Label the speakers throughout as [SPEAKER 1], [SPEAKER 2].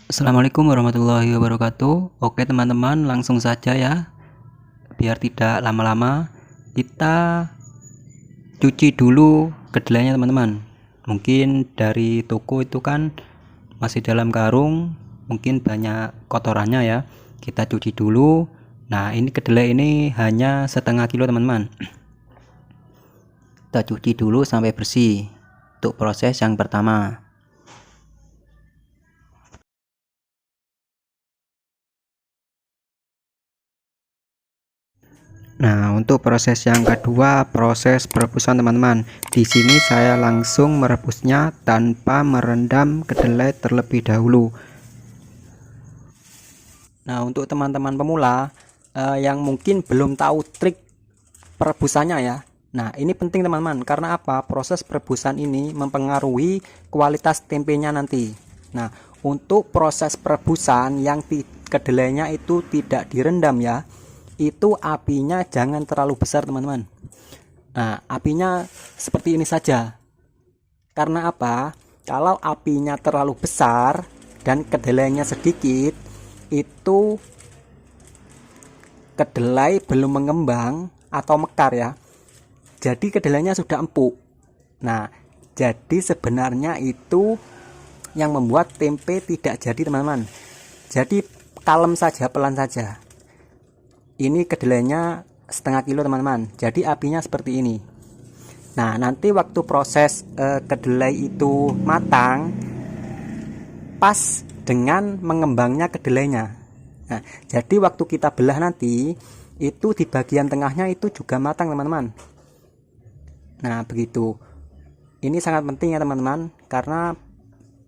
[SPEAKER 1] Assalamualaikum warahmatullahi wabarakatuh. Oke teman-teman, langsung saja ya, biar tidak lama-lama. Kita cuci dulu kedelainya teman-teman. Mungkin dari toko itu kan masih dalam karung, mungkin banyak kotorannya ya. Kita cuci dulu. Nah, ini kedelai ini hanya setengah kilo teman-teman. Kita cuci dulu sampai bersih untuk proses yang pertama. Nah, untuk proses yang kedua, proses perebusan teman-teman. Di sini saya langsung merebusnya tanpa merendam kedelai terlebih dahulu. Nah, untuk teman-teman pemula yang mungkin belum tahu trik perebusannya ya. Nah, ini penting teman-teman, karena apa? Proses perebusan ini mempengaruhi kualitas tempenya nanti. Nah, untuk proses perebusan yang kedelainya itu tidak direndam ya, itu apinya jangan terlalu besar teman-teman. Nah, apinya seperti ini saja. Karena apa? Kalau apinya terlalu besar dan kedelainya sedikit, itu kedelai belum mengembang atau mekar ya. Jadi kedelainya sudah empuk. Nah, jadi sebenarnya itu yang membuat tempe tidak jadi teman-teman. Jadi kalem saja, pelan saja. Ini kedelainya setengah kilo teman-teman, jadi apinya seperti ini. Nah, nanti waktu proses kedelai itu matang pas dengan mengembangnya kedelainya. Nah, jadi waktu kita belah nanti itu di bagian tengahnya itu juga matang teman-teman. Nah, begitu. Ini sangat penting ya teman-teman, karena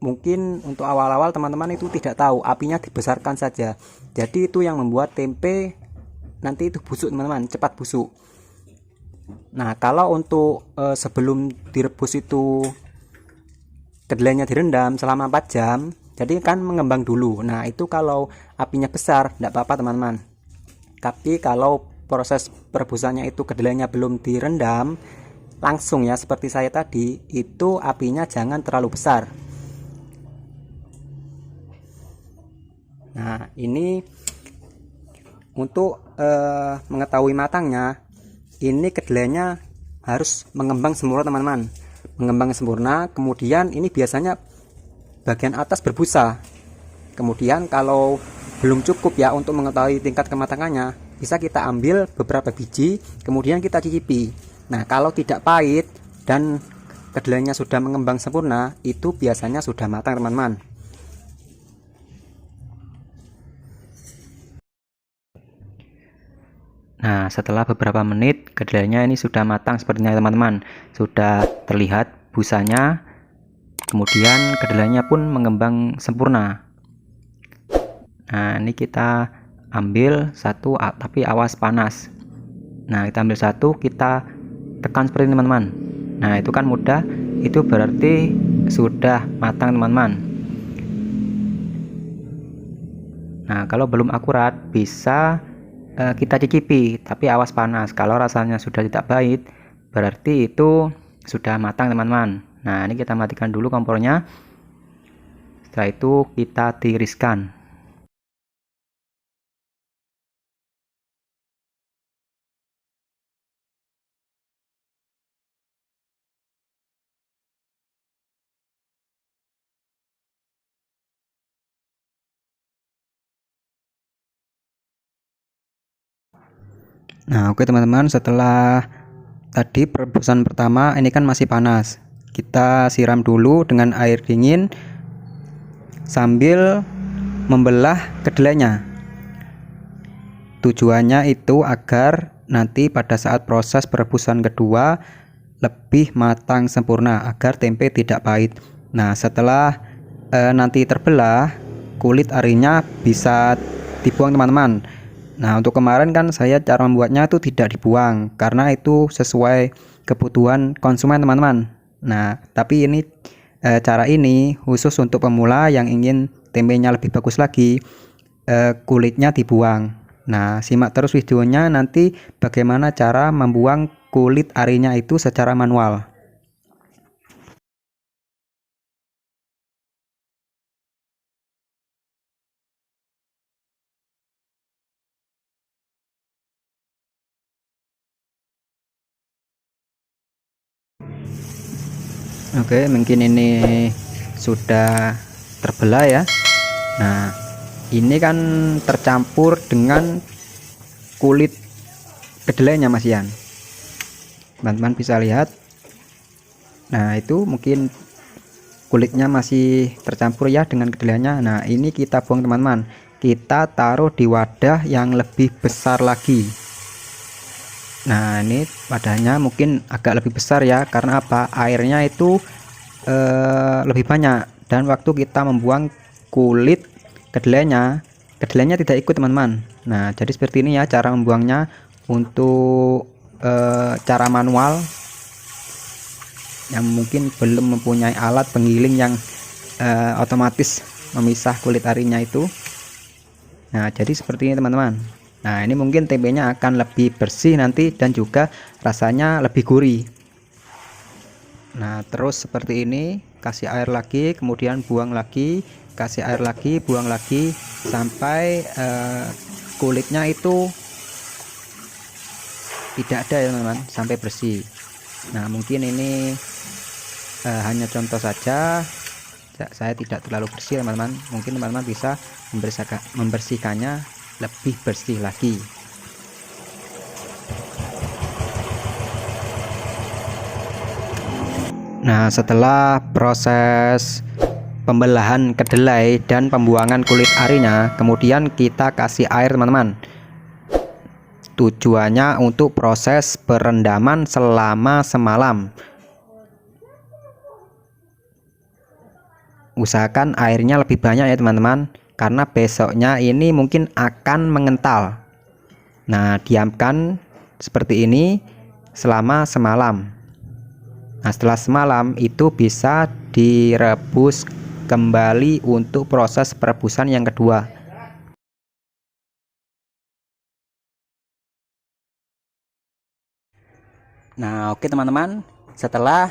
[SPEAKER 1] mungkin untuk awal-awal teman-teman itu tidak tahu, apinya dibesarkan saja. Jadi itu yang membuat tempe nanti itu busuk teman-teman, cepat busuk. Nah, kalau untuk sebelum direbus itu kedelainya direndam selama 4 jam, jadi kan mengembang dulu. Nah, itu kalau apinya besar tidak apa-apa teman-teman. Tapi kalau proses perebusannya itu kedelainya belum direndam langsung ya, seperti saya tadi, itu apinya jangan terlalu besar. Nah, ini untuk mengetahui matangnya, ini kedelainya harus mengembang sempurna teman-teman. Mengembang sempurna, kemudian ini biasanya bagian atas berbusa. Kemudian kalau belum cukup ya untuk mengetahui tingkat kematangannya, bisa kita ambil beberapa biji, kemudian kita cicipi. Nah, kalau tidak pahit dan kedelainya sudah mengembang sempurna, itu biasanya sudah matang teman-teman. Nah, setelah beberapa menit kedelainya ini sudah matang sepertinya teman-teman. Sudah terlihat busanya, kemudian kedelainya pun mengembang sempurna. Nah, ini kita ambil satu, tapi awas panas. Nah, kita ambil satu, kita tekan seperti ini teman-teman. Nah, itu kan mudah, itu berarti sudah matang teman-teman. Nah, kalau belum akurat bisa kita cicipi, tapi awas panas. Kalau rasanya sudah tidak pahit, berarti itu sudah matang teman-teman. Nah, ini kita matikan dulu kompornya. Setelah itu kita tiriskan. Nah, oke teman-teman, setelah tadi perebusan pertama ini kan masih panas. Kita siram dulu dengan air dingin sambil membelah kedelainya. Tujuannya itu agar nanti pada saat proses perebusan kedua lebih matang sempurna, agar tempe tidak pahit. Nah, setelah nanti terbelah, kulit arinya bisa dibuang teman-teman. Nah, untuk kemarin kan saya cara membuatnya itu tidak dibuang karena itu sesuai kebutuhan konsumen teman-teman. Nah, tapi ini cara ini khusus untuk pemula yang ingin tempenya lebih bagus lagi, kulitnya dibuang. Nah, simak terus videonya nanti bagaimana cara membuang kulit arinya itu secara manual. Oke, mungkin ini sudah terbelah ya. Nah, ini kan tercampur dengan kulit kedelainya Mas Ian. Teman-teman bisa lihat. Nah, itu mungkin kulitnya masih tercampur ya dengan kedelainya. Nah, ini kita buang teman-teman. Kita taruh di wadah yang lebih besar lagi. Nah, ini wadahnya mungkin agak lebih besar ya, karena apa? Airnya itu lebih banyak, dan waktu kita membuang kulit kedelainya tidak ikut teman-teman. Nah, jadi seperti ini ya cara membuangnya. Untuk cara manual yang mungkin belum mempunyai alat penggiling yang otomatis memisah kulit arinya itu. Nah, jadi seperti ini teman-teman. Nah, ini mungkin tempenya akan lebih bersih nanti dan juga rasanya lebih gurih. Nah, terus seperti ini, kasih air lagi, kemudian buang lagi, kasih air lagi, buang lagi sampai kulitnya itu tidak ada ya teman-teman, sampai bersih. Nah, mungkin ini hanya contoh saja, saya tidak terlalu bersih teman-teman. Mungkin teman-teman bisa membersihkannya lebih bersih lagi. Nah, setelah proses pembelahan kedelai dan pembuangan kulit arinya, kemudian kita kasih air teman-teman. Tujuannya untuk proses perendaman selama semalam. Usahakan airnya lebih banyak ya teman-teman, karena besoknya ini mungkin akan mengental. Nah, diamkan seperti ini selama semalam. Nah, setelah semalam itu bisa direbus kembali untuk proses perebusan yang kedua. Nah, oke teman-teman, setelah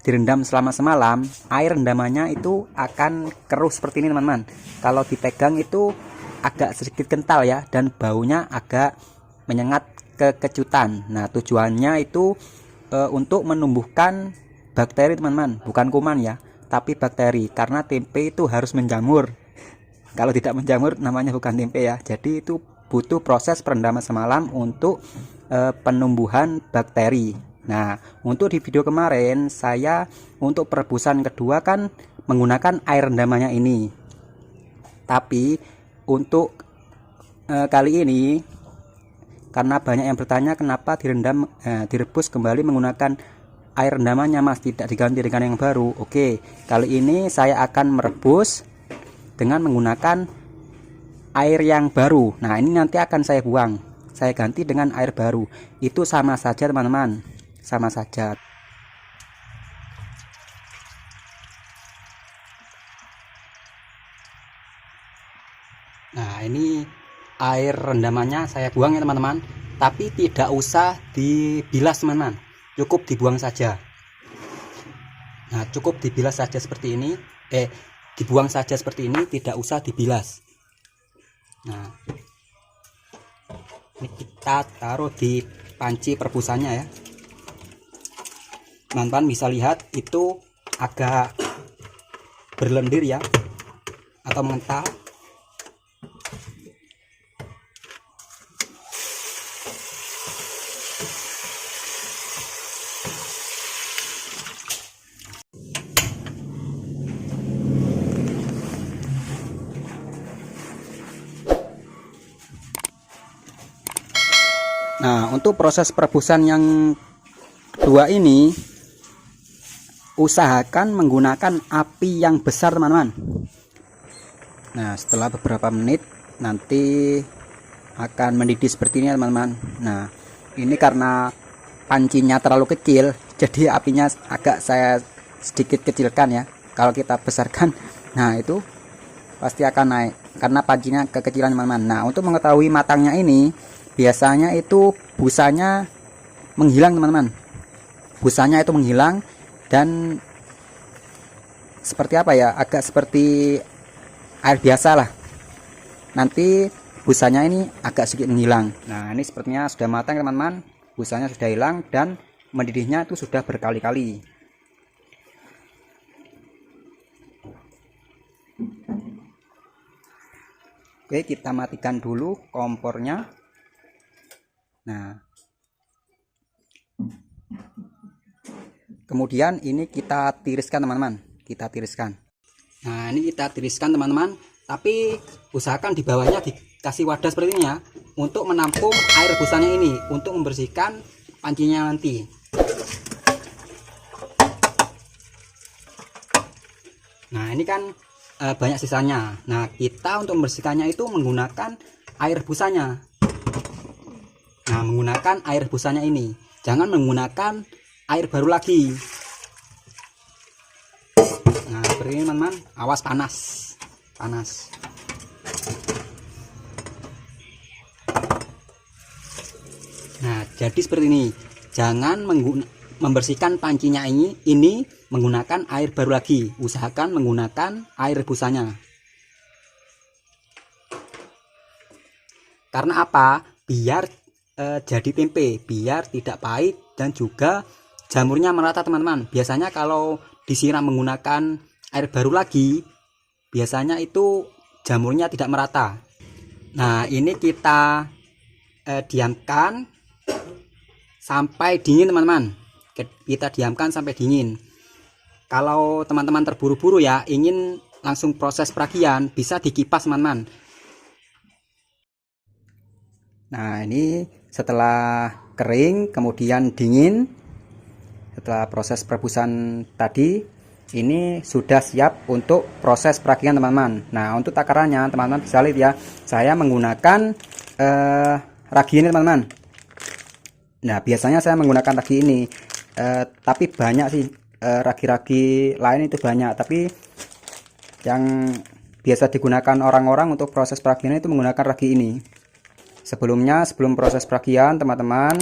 [SPEAKER 1] direndam selama semalam, air rendamannya itu akan keruh seperti ini teman-teman. Kalau dipegang itu agak sedikit kental ya, dan baunya agak menyengat kekecutan. Nah, tujuannya itu untuk menumbuhkan bakteri teman-teman, bukan kuman ya, tapi bakteri, karena tempe itu harus menjamur. Kalau tidak menjamur namanya bukan tempe ya. Jadi itu butuh proses perendaman semalam untuk penumbuhan bakteri. Nah, untuk di video kemarin saya untuk perebusan kedua kan menggunakan air rendamannya ini. Tapi untuk kali ini, karena banyak yang bertanya kenapa direbus kembali menggunakan air rendamannya Mas, tidak diganti dengan yang baru. Oke, kali ini saya akan merebus dengan menggunakan air yang baru. Nah, ini nanti akan saya buang, saya ganti dengan air baru. Itu sama saja teman-teman, sama saja. Nah, ini air rendamannya saya buang ya teman-teman, tapi tidak usah dibilas teman-teman, cukup dibuang saja. Nah, cukup dibilas saja seperti ini, dibuang saja seperti ini, tidak usah dibilas. Nah, ini kita taruh di panci perebusannya ya. Teman-teman bisa lihat itu agak berlendir ya, atau mengental. Nah, untuk proses perebusan yang kedua ini usahakan menggunakan api yang besar teman-teman. Nah, setelah beberapa menit nanti akan mendidih seperti ini teman-teman. Nah, ini karena pancinya terlalu kecil, jadi apinya agak saya sedikit kecilkan ya. Kalau kita besarkan, nah itu pasti akan naik karena pancinya kekecilan teman-teman. Nah, untuk mengetahui matangnya ini biasanya itu busanya menghilang teman-teman. Busanya itu menghilang dan seperti apa ya, agak seperti air biasa lah. Nanti busanya ini agak sedikit menghilang. Nah, ini sepertinya sudah matang teman-teman, busanya sudah hilang dan mendidihnya itu sudah berkali-kali. Oke, kita matikan dulu kompornya. Nah, kemudian ini kita tiriskan teman-teman, kita tiriskan. Nah, ini kita tiriskan teman-teman, tapi usahakan di bawahnya dikasih wadah seperti ini ya, untuk menampung air rebusannya ini, untuk membersihkan pancinya nanti. Nah, ini kan banyak sisanya. Nah, kita untuk membersihkannya itu menggunakan air rebusannya. Nah, menggunakan air rebusannya ini, jangan menggunakan air baru lagi. Nah, seperti ini teman-teman, awas panas. Nah, jadi seperti ini, jangan membersihkan pancinya ini menggunakan air baru lagi, usahakan menggunakan air rebusannya. Karena apa? Biar jadi tempe, biar tidak pahit dan juga jamurnya merata teman-teman. Biasanya kalau disiram menggunakan air baru lagi, biasanya itu jamurnya tidak merata. Nah, ini kita diamkan sampai dingin teman-teman. Kita diamkan sampai dingin. Kalau teman-teman terburu-buru ya, ingin langsung proses peragian, bisa dikipas teman-teman. Nah, ini setelah kering kemudian dingin, setelah proses perebusan tadi, ini sudah siap untuk proses peragian teman-teman. Nah, untuk takarannya teman-teman bisa lihat ya, saya menggunakan ragi ini teman-teman. Nah, biasanya saya menggunakan ragi ini, tapi banyak sih ragi-ragi lain itu banyak, tapi yang biasa digunakan orang-orang untuk proses peragian itu menggunakan ragi ini. Sebelum proses peragian teman-teman,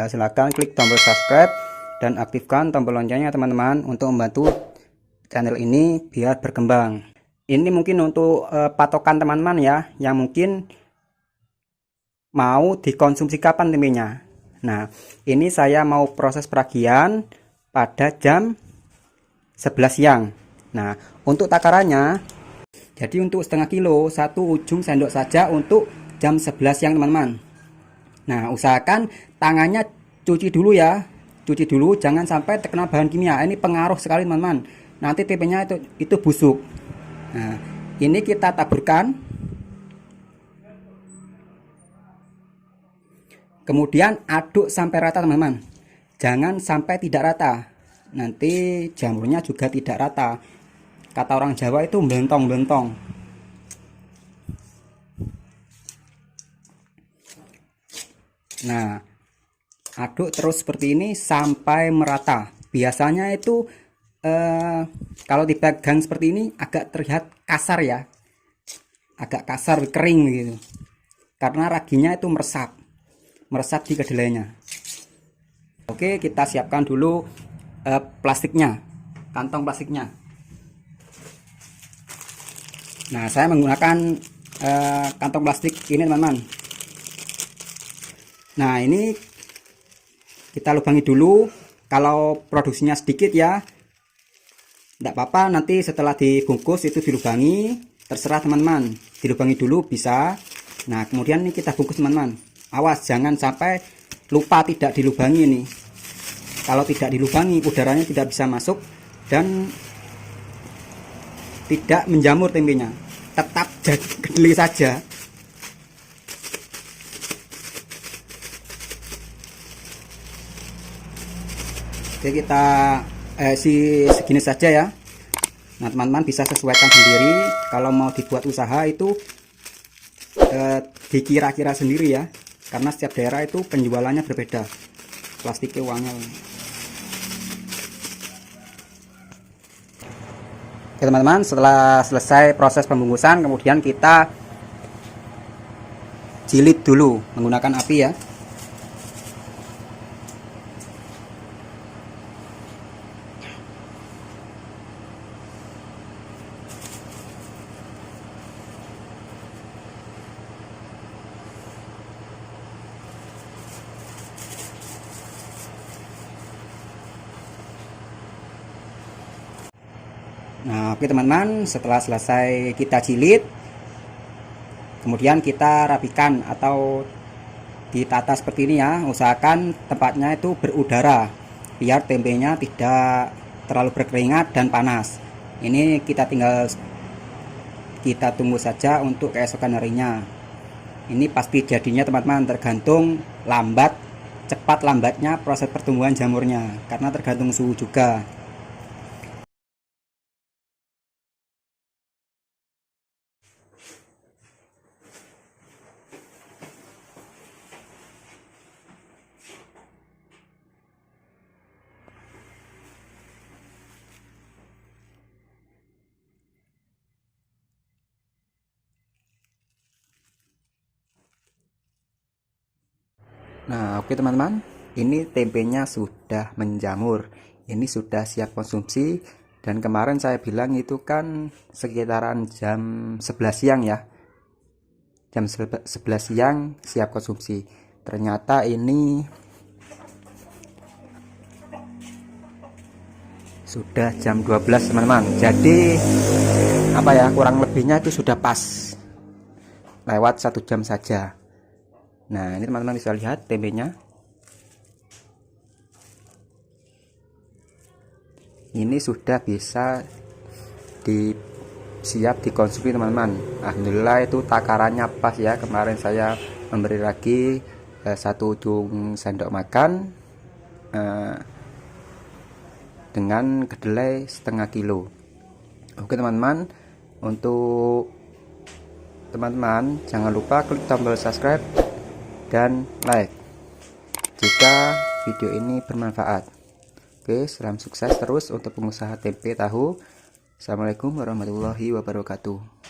[SPEAKER 1] silahkan klik tombol subscribe dan aktifkan tombol loncengnya teman-teman, untuk membantu channel ini biar berkembang. Ini mungkin untuk patokan teman-teman ya, yang mungkin mau dikonsumsi kapan tempenya. Nah, ini saya mau proses peragian pada jam 11 siang. Nah, untuk takarannya, jadi untuk setengah kilo, 1 ujung sendok saja untuk jam 11 siang teman-teman. Nah, usahakan tangannya cuci dulu ya, cuci dulu, jangan sampai terkena bahan kimia. Ini pengaruh sekali teman-teman, nanti tempenya itu busuk. Nah, ini kita taburkan, kemudian aduk sampai rata teman-teman, jangan sampai tidak rata, nanti jamurnya juga tidak rata. Kata orang Jawa itu belentong-belentong. Nah, aduk terus seperti ini sampai merata. Biasanya itu kalau dipegang seperti ini agak terlihat kasar ya, agak kasar, kering gitu, karena raginya itu meresap di kedelainya. Oke, kita siapkan dulu plastiknya, kantong plastiknya. Nah, saya menggunakan kantong plastik ini teman-teman. Nah, ini kita lubangi dulu. Kalau produksinya sedikit ya tidak apa-apa, nanti setelah dibungkus itu dilubangi, terserah teman-teman, dilubangi dulu bisa. Nah, kemudian ini kita bungkus teman-teman. Awas jangan sampai lupa tidak dilubangi ini. Kalau tidak dilubangi, udaranya tidak bisa masuk dan tidak menjamur tempenya, tetap jadi kedelai saja. Oke, kita segini saja ya. Nah, teman-teman bisa sesuaikan sendiri. Kalau mau dibuat usaha itu dikira-kira sendiri ya, karena setiap daerah itu penjualannya berbeda, plastiknya uangnya. Oke teman-teman, setelah selesai proses pembungkusan, kemudian kita jilid dulu menggunakan api ya. Nah, oke teman-teman, setelah selesai kita jilid,
[SPEAKER 2] Kemudian kita rapikan atau ditata seperti ini ya. Usahakan tempatnya itu berudara biar tempenya tidak terlalu berkeringat dan panas. Ini kita tunggu saja untuk keesokan harinya. Ini pasti jadinya teman-teman, tergantung cepat lambatnya proses pertumbuhan jamurnya, karena tergantung suhu juga.
[SPEAKER 1] Nah, oke teman-teman, ini tempenya sudah menjamur, ini sudah siap konsumsi. Dan kemarin saya bilang itu kan sekitaran jam 11 siang ya, jam 11 siang siap konsumsi. Ternyata ini sudah jam 12 teman-teman. Jadi apa ya, kurang lebihnya itu sudah pas, lewat 1 jam saja. Nah, ini teman-teman bisa lihat tempenya. Ini sudah bisa siap dikonsumsi teman-teman. Alhamdulillah itu takarannya pas ya. Kemarin saya memberi lagi 1 ujung sendok makan dengan kedelai setengah kilo. Oke teman-teman, untuk teman-teman jangan lupa klik tombol subscribe dan like jika video ini bermanfaat. Oke, salam sukses terus untuk pengusaha tempe tahu. Assalamualaikum warahmatullahi wabarakatuh.